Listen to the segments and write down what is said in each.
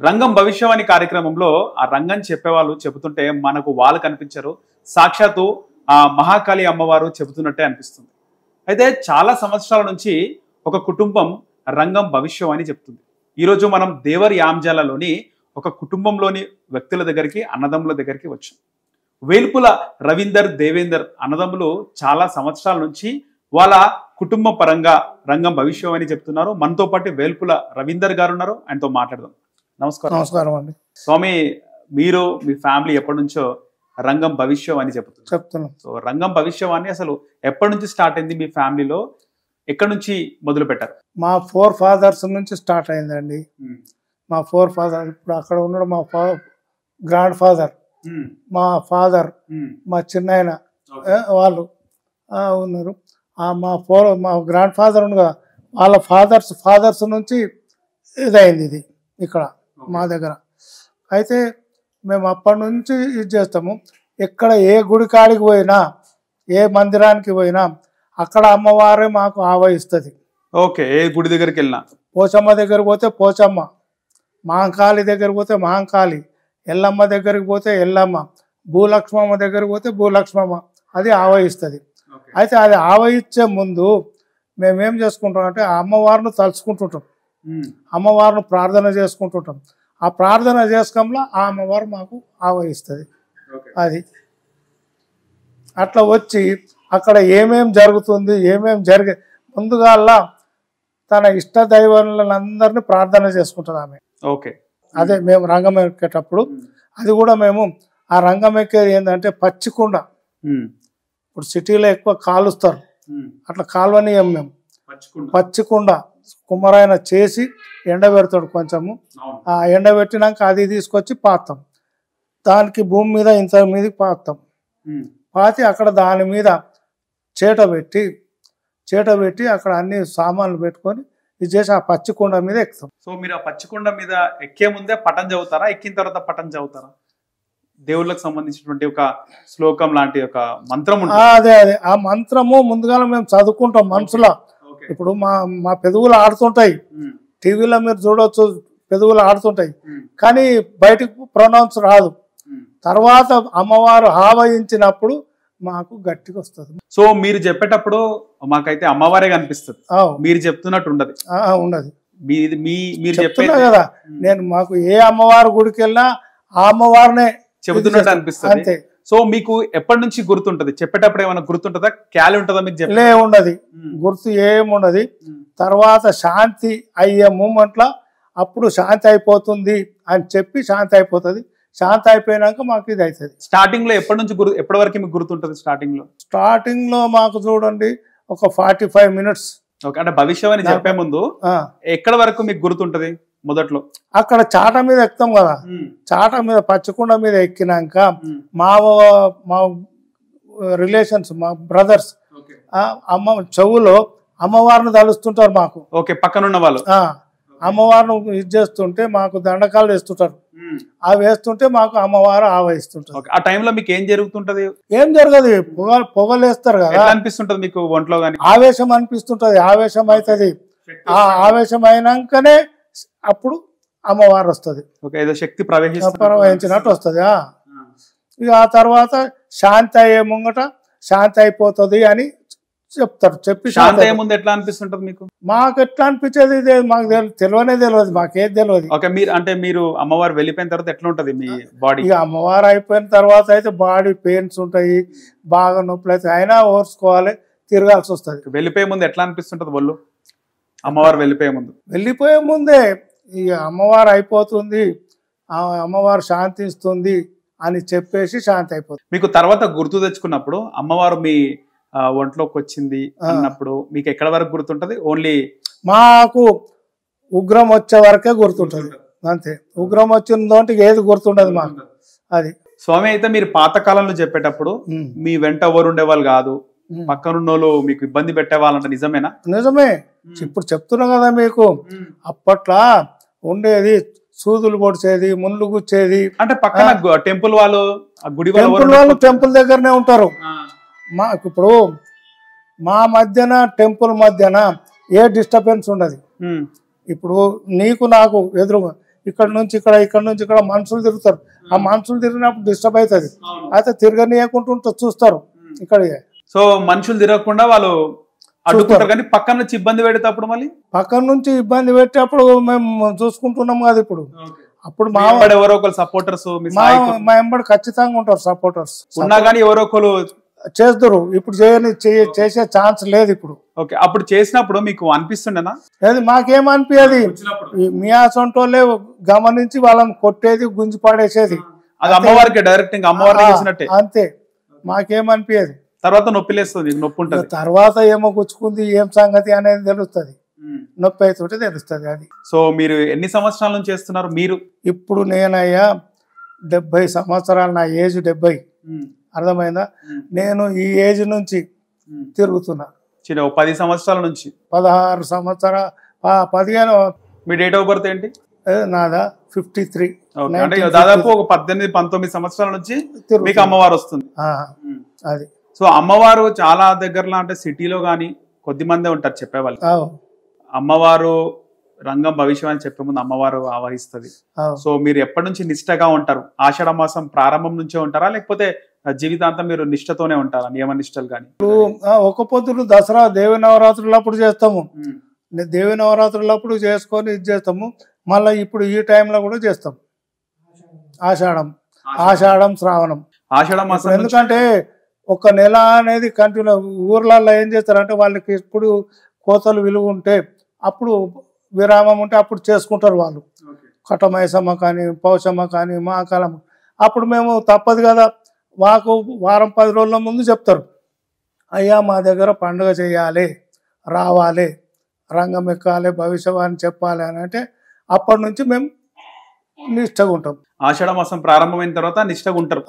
రంగం భవిష్యవాణి కార్యక్రమంలో ఆ రంగం చెప్పేవాళ్ళు చెబుతుంటే మనకు వాళ్ళు కనిపించరు, సాక్షాత్తు ఆ మహాకాళి అమ్మవారు చెబుతున్నట్టే అనిపిస్తుంది. అయితే చాలా సంవత్సరాల నుంచి ఒక కుటుంబం రంగం భవిష్యవాణి చెప్తుంది. ఈరోజు మనం దేవరి యాంజాలలోని ఒక కుటుంబంలోని వ్యక్తుల దగ్గరికి, అన్నదమ్ముల దగ్గరికి వచ్చాం. వేల్పుల రవీందర్, దేవేందర్ అన్నదమ్ములు చాలా సంవత్సరాల నుంచి వాళ్ళ కుటుంబ పరంగా రంగం భవిష్యవాణి చెప్తున్నారు. మనతో పాటు వేల్పుల రవీందర్ గారు ఉన్నారు, ఆయనతో మాట్లాడదాం. నమస్కారం. నమస్కారం అండి. స్వామి, మీరు మీ ఫ్యామిలీ ఎప్పటి నుంచో రంగం భవిష్యవాణి చెప్తున్నాం. సో రంగం భవిష్యవాణి అసలు ఎప్పటి నుంచి స్టార్ట్ అయింది మీ ఫ్యామిలీలో, ఎక్కడి నుంచి మొదలు పెట్టారు? మా 4 ఫాదర్స్ నుంచి స్టార్ట్ అయిందండి. మా 4 ఫాదర్, ఇప్పుడు అక్కడ ఉన్నాడు మా గ్రాండ్ ఫాదర్, మా ఫాదర్, మా చిన్నాయన వాళ్ళు ఉన్నారు. మా గ్రాండ్ ఫాదర్ ఉండగా వాళ్ళ ఫాదర్స్ నుంచి ఇదైంది ఇది ఇక్కడ మా దగ్గర. అయితే మేము అప్పటి నుంచి ఇది చేస్తాము. ఎక్కడ ఏ గుడి కాడికి పోయినా, ఏ మందిరానికి పోయినా అక్కడ అమ్మవారే మాకు ఆవహిస్తుంది. ఓకే, ఏ గుడి దగ్గరికి వెళ్ళినా, పోచమ్మ దగ్గర పోతే పోచమ్మ, మహంకాళి దగ్గర పోతే మహంకాళి, ఎల్లమ్మ దగ్గరికి పోతే ఎల్లమ్మ, భూలక్ష్మమ్మ దగ్గరికి పోతే భూలక్ష్మమ్మ, అది ఆవహిస్తుంది. అయితే అది ఆవహించే ముందు మేమేం చేసుకుంటాం అంటే ఆ అమ్మవారిని తలుచుకుంటుంటాం, అమ్మవారిని ప్రార్థన చేసుకుంటుంటాం. ఆ ప్రార్థన చేసుకోవడంలో ఆ అమ్మవారు మాకు ఆవహిస్తుంది. అది అట్లా వచ్చి అక్కడ ఏమేం జరుగుతుంది, ఏమేం ముందుగా తన ఇష్ట దైవాలందరినీ ప్రార్థన చేసుకుంటుంది ఆమె. ఓకే, అదే మేము రంగం ఎక్కేటప్పుడు అది కూడా మేము ఆ రంగం ఎక్కేది ఏంటంటే పచ్చికుండ. ఇప్పుడు సిటీలో ఎక్కువ కాలుస్తారు, అట్లా కాలువనియం మేము పచ్చికుండ కుమ్మరాయన చేసి ఎండబెడతాడు కొంచెము. ఆ ఎండబెట్టినాక అది తీసుకొచ్చి పాతాం, దానికి భూమి మీద ఇంత మీదకి పాతాం. పాతి అక్కడ దాని మీద చేట పెట్టి అక్కడ అన్ని సామాన్లు పెట్టుకొని ఇది చేసి ఆ పచ్చికుండ మీద ఎక్కుతాం. సో మీరు ఆ పచ్చికుండ మీద ఎక్కే ముందే పటం చదువుతారా, ఎక్కిన తర్వాత పటం చదువుతారా? దేవుళ్ళకి సంబంధించినటువంటి ఒక శ్లోకం లాంటి ఒక మంత్రం ఉంటుంది. అదే ఆ మంత్రము ముందుగా మేము చదువుకుంటాం మనసులో. ఇప్పుడు మా పెదవులు ఆడుతుంటాయి, టీవీలో మీరు చూడవచ్చు, పెదవులు ఆడుతుంటాయి, కానీ బయటకు ప్రొనౌన్స్ రాదు. తర్వాత అమ్మవారు ఆవహించినప్పుడు మాకు గట్టిగా వస్తుంది. సో మీరు చెప్పేటప్పుడు మాకైతే అమ్మవారే కనిపిస్తుంది, మీరు చెప్తున్నట్టు ఉండదు. మీరు చెప్తున్నా కదా, నేను మాకు ఏ అమ్మవారి గుడికి వెళ్ళినా ఆ అమ్మవారినే చెబుతున్నట్టు అనిపిస్తుంది. అంతే. సో మీకు ఎప్పటి నుంచి గుర్తుంటది? చెప్పేటప్పుడు ఏమైనా గుర్తుంటుందా, క్యాలి ఉంటుందా మీకు? ఉండదు, గుర్తు ఏముండదు. తర్వాత శాంతి అయ్యే మూమెంట్లో అప్పుడు శాంతి అయిపోతుంది అని చెప్పి శాంతి అయిపోతుంది. శాంతి అయిపోయినాక మాకు ఇది అవుతుంది. స్టార్టింగ్ లో ఎప్పటి నుంచి ఎప్పటి వరకు మీకు గుర్తుంటది? స్టార్టింగ్ లో మాకు చూడండి ఒక 45 మినిట్స్. ఓకే, అంటే భవిష్యవాణి చెప్పే ముందు ఎక్కడ వరకు మీకు గుర్తుంటది? మొదట్లో అక్కడ చాట మీద ఎక్కుతాం కదా, చాట మీద పచ్చకుండ మీద ఎక్కినాక మా రిలేషన్స్, మా బ్రదర్స్ చెవులో అమ్మవారిని తలుస్తుంటారు మాకు. ఓకే, పక్కనున్న వాళ్ళు అమ్మవారిని ఇది చేస్తుంటే మాకు దండకాలు వేస్తుంటారు. అవి వేస్తుంటే మాకు అమ్మవారు ఆవహిస్తుంటారు. ఆ టైంలో మీకు ఏం జరుగుతుంటది? ఏం జరగదు, పొగలు వేస్తారు కదా, అనిపిస్తుంటది మీకు ఒంట్లో గానీ? ఆవేశం అనిపిస్తుంటది, ఆవేశం అవుతుంది. ఆ ఆవేశం అయినాకనే అప్పుడు అమ్మవారు వస్తుంది. ఏదో శక్తి ప్రవహించినట్టు వస్తుంది. ఇక ఆ తర్వాత శాంతి అయ్యే ముంగట శాంతి అయిపోతుంది అని చెప్తారు. చెప్పి శాంతి అయ్యే ముందు ఎట్లా అనిపిస్తుంటది మీకు? మాకు ఎట్లా అనిపించేది మాకు తెలియదు, మాకేం తెలియదు. ఓకే, మీరు అమ్మవారు వెళ్ళిపోయిన తర్వాత ఎట్లా ఉంటది మీ బాడీ? ఇక అమ్మవారు అయిపోయిన తర్వాత అయితే బాడీ పెయిన్స్ ఉంటాయి, బాగా నొప్పులు అయితే, అయినా ఓర్చుకోవాలి, తిరగాల్సి వస్తుంది. వెళ్ళిపోయే ముందు ఎట్లా అనిపిస్తుంటది ఒళ్ళు? అమ్మవారు వెళ్ళిపోయే ముందే ఇక అమ్మవారు అయిపోతుంది, అమ్మవారు శాంతిస్తుంది అని చెప్పేసి శాంతి అయిపోతుంది. మీకు తర్వాత గుర్తు తెచ్చుకున్నప్పుడు అమ్మవారు మీ ఒంట్లోకి వచ్చింది అన్నప్పుడు మీకు ఎక్కడ వరకు గుర్తుంటది? ఓన్లీ మాకు ఉగ్రం వచ్చే వరకే గుర్తుంటది, అంతే. ఉగ్రం వచ్చిందంటే ఏది గుర్తుండదు మాకు. అది స్వామి, అయితే మీరు పాతకాలంలో చెప్పేటప్పుడు మీ వెంట ఎవరు ఉండేవాళ్ళు కాదు, పక్కనున్నోళ్ళు మీకు ఇబ్బంది పెట్టేవాళ్ళంట, నిజమేనా? నిజమే. ఇప్పుడు చెప్తున్నా కదా మీకు, అప్పట్లో ఉండేది సూదులు పొడిచేది, ముళ్ళు గుచ్చేది. అంటే పక్కన టెంపుల్ వాళ్ళు, టెంపుల్ దగ్గరనే ఉంటారు. ఇప్పుడు మా మధ్యన టెంపుల్ మధ్యన ఏ డిస్టర్బెన్స్ ఉండదు. ఇప్పుడు నీకు నాకు ఎదురు ఇక్కడ నుంచి ఇక్కడ మనుషులు తిరుగుతారు. ఆ మనుషులు తిరిగినప్పుడు డిస్టర్బ్ అవుతుంది. అయితే తిరగనీయకుండా చూస్తారు ఇక్కడ. సో మనుషులు తిరగకుండా వాళ్ళు అడ్డుకుంటారు, కానీ పక్కన నుంచి ఇబ్బంది పెడేటప్పుడు మళ్ళీ పక్కన నుంచి ఇబ్బంది పెట్టేటప్పుడు మేము చూసుకుంటున్నాం కదా. ఇప్పుడు అప్పుడు మా ఎవరో ఒకరు సపోర్టర్స్ మా ఎంబడి ఖచ్చితంగా ఉంటారు సపోర్టర్స్. ఉన్నా కానీ ఎవరో ఒకరు చేస్తారు. ఇప్పుడు చేసే ఛాన్స్ లేదు ఇప్పుడు. ఓకే, అప్పుడు చేసినప్పుడు మీకు అనిపిస్తుండేనా? అది మాకేమనిపించేది, మీ సొంటోళ్ళే గమనించి వాళ్ళని కొట్టేది, గుంజి పడేసేది. అది అమ్మవారికి డైరెక్ట్ అమ్మవారికి చేసినట్టే. అంతే, మాకేమనిపించేది. తర్వాత నొప్పి లేస్తుంది, నొప్పి ఉంటుంది. తర్వాత ఏమో గుచ్చుకుంది, ఏం సంగతి అనేది తెలుస్తుంది. నొప్పి అయితే తెలుస్తుంది అది. సో మీరు ఎన్ని సంవత్సరాల నుంచి చేస్తున్నారు మీరు? ఇప్పుడు నేనయ్యా 70 సంవత్సరాలు, నా ఏజ్ 70. అర్థమైందా? నేను ఈ ఏజ్ నుంచి తిరుగుతున్నా. 10 సంవత్సరాల నుంచి 16 సంవత్సరాలు 15. మీ డేట్ ఆఫ్ బర్త్ ఏంటి? నాదా 53. అంటే దాదాపు ఒక 18-19 సంవత్సరాల నుంచి మీకు అమ్మవారు వస్తుంది. అది. సో అమ్మవారు చాలా దగ్గరలో, అంటే సిటీలో కానీ కొద్ది మందే ఉంటారు చెప్పేవాళ్ళు. అమ్మవారు రంగం భవిష్యం అని చెప్పే ముందు అమ్మవారు ఆవహిస్తుంది. సో మీరు ఎప్పటి నుంచి నిష్ఠగా ఉంటారు? ఆషాఢ మాసం ప్రారంభం నుంచే ఉంటారా, లేకపోతే జీవితాంతం మీరు నిష్ఠతోనే ఉంటారా, నియమ నిష్టలు కానీ? ఒక పొద్దులు దసరా దేవి నవరాత్రులప్పుడు చేస్తాము. దేవి నవరాత్రులప్పుడు చేసుకొని ఇది చేస్తాము. మళ్ళీ ఇప్పుడు ఈ టైంలో కూడా చేస్తాం. ఆషాఢం శ్రావణం. ఆషాఢ మాసం ఎందుకంటే ఒక నెల అనేది కంటిన్యూ. ఊర్లలో ఏం చేస్తారంటే వాళ్ళకి ఎప్పుడు కోతలు విలువ ఉంటే, అప్పుడు విరామం ఉంటే అప్పుడు చేసుకుంటారు వాళ్ళు. కటమైసమ్మ కానీ, పౌషమ్మ కానీ, మహాకాలం. అప్పుడు మేము తప్పదు కదా, మాకు వారం 10 రోజుల ముందు చెప్తారు, అయ్యా మా దగ్గర పండుగ చేయాలి, రావాలి, రంగం ఎక్కాలి, భవిష్యవాణి చెప్పాలి అని అంటే అప్పటి నుంచి మేము నిష్టగా ఉంటాం. ఆషాఢ మాసం ప్రారంభమైన తర్వాత నిష్టగా ఉంటారు.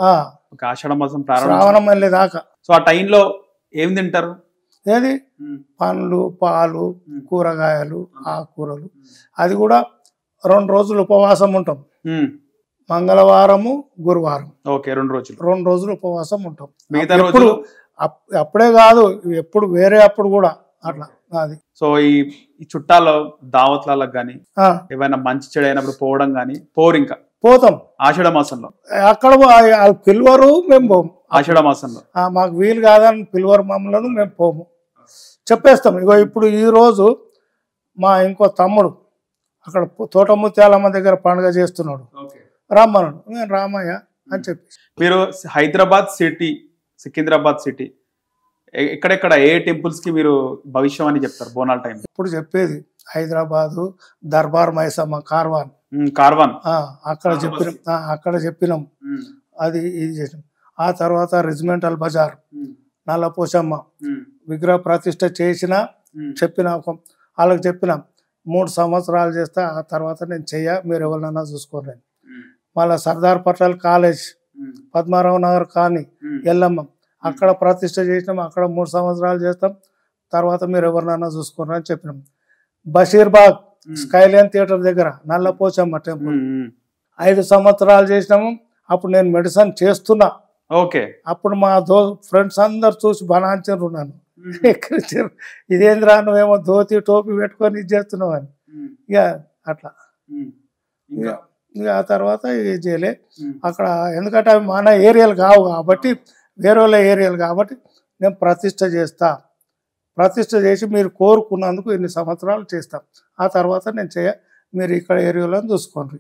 ఆషాఢ మాసం శ్రావణం వెళ్ళేదాకా. సో ఆ టైంలో ఏం తింటారు? ఏది పండ్లు, పాలు, కూరగాయలు, ఆకుకూరలు. అది కూడా 2 రోజులు ఉపవాసం ఉంటాం. మంగళవారము, గురువారం. ఓకే, 2 రోజులు ఉపవాసం ఉంటాం. మిగతా రోజులు అప్పుడే కాదు, ఎప్పుడు వేరే అప్పుడు కూడా అట్లా. అది. సో ఈ చుట్టాల దావత్లకు కానీ ఏమైనా మంచి చెడు అయినప్పుడు పోవడం కానీ ఇంకా పోతాం ఆషాఢ మాసంలో. అక్కడ పిలువరు, మేము పోము. ఆషాఢ మాసంలో మాకు వీలు కాదని పిలువరు మమ్మల్ని, మేము పోము, చెప్పేస్తాం. ఇగో ఇప్పుడు ఈ రోజు మా ఇంకో తమ్ముడు అక్కడ తోటముత్యాలమ్మ దగ్గర పండుగ చేస్తున్నాడు, రమ్మన్నాడు. నేను రామయ్య అని చెప్పి. మీరు హైదరాబాద్ సిటీ, సికింద్రాబాద్ సిటీ ఎక్కడెక్కడ ఏ టెంపుల్స్ కి మీరు భవిష్యం అని చెప్తారు బోనాల టైం? ఇప్పుడు చెప్పేది హైదరాబాదు దర్బార్ మైసమ్మ కార్వాన్. అక్కడ చెప్పినాం. అది ఇది చేసినాం. ఆ తర్వాత రెజిమెంటల్ బజార్, నల్లపోషమ్మ విగ్రహ ప్రతిష్ట చేసిన చెప్పిన, వాళ్ళకి చెప్పిన 3 సంవత్సరాలు చేస్తా, ఆ తర్వాత నేను మీరు ఎవరినైనా చూసుకోండి. మళ్ళీ సర్దార్ పటేల్ కాలేజ్, పద్మారావు నగర్ కానీ, ఎల్లమ్మ అక్కడ ప్రతిష్ట చేసినాం. అక్కడ 3 సంవత్సరాలు చేస్తాం, తర్వాత మీరు ఎవరినైనా చూసుకోండి అని చెప్పినాం. బషీర్బాగ్ స్కైలైన్ థియేటర్ దగ్గర నల్లపోచమ్మ టెంపుల్ 5 సంవత్సరాలు చేసినాము. అప్పుడు నేను మెడిసిన్ చేస్తున్నా. ఓకే, అప్పుడు మా ఫ్రెండ్స్ అందరు చూసి బనాంచరు నన్ను, ఎక్కడిచ్చారు, ఇదేంద్రా నువ్వేమో ధోతి టోపీ పెట్టుకొని ఇది చేస్తున్నావు అని. ఇక అట్లా. ఇక ఆ తర్వాత ఇది చేయలే అక్కడ. ఎందుకంటే అవి మన ఏరియాలు కావు కాబట్టి, వేరే వాళ్ళ ఏరియాలు కాబట్టి నేను ప్రతిష్ట చేసి మీరు కోరుకున్నందుకు ఇన్ని సంవత్సరాలు చేస్తాం. ఆ తర్వాత నేను మీరు ఇక్కడ ఏరియాలో చూసుకోండి.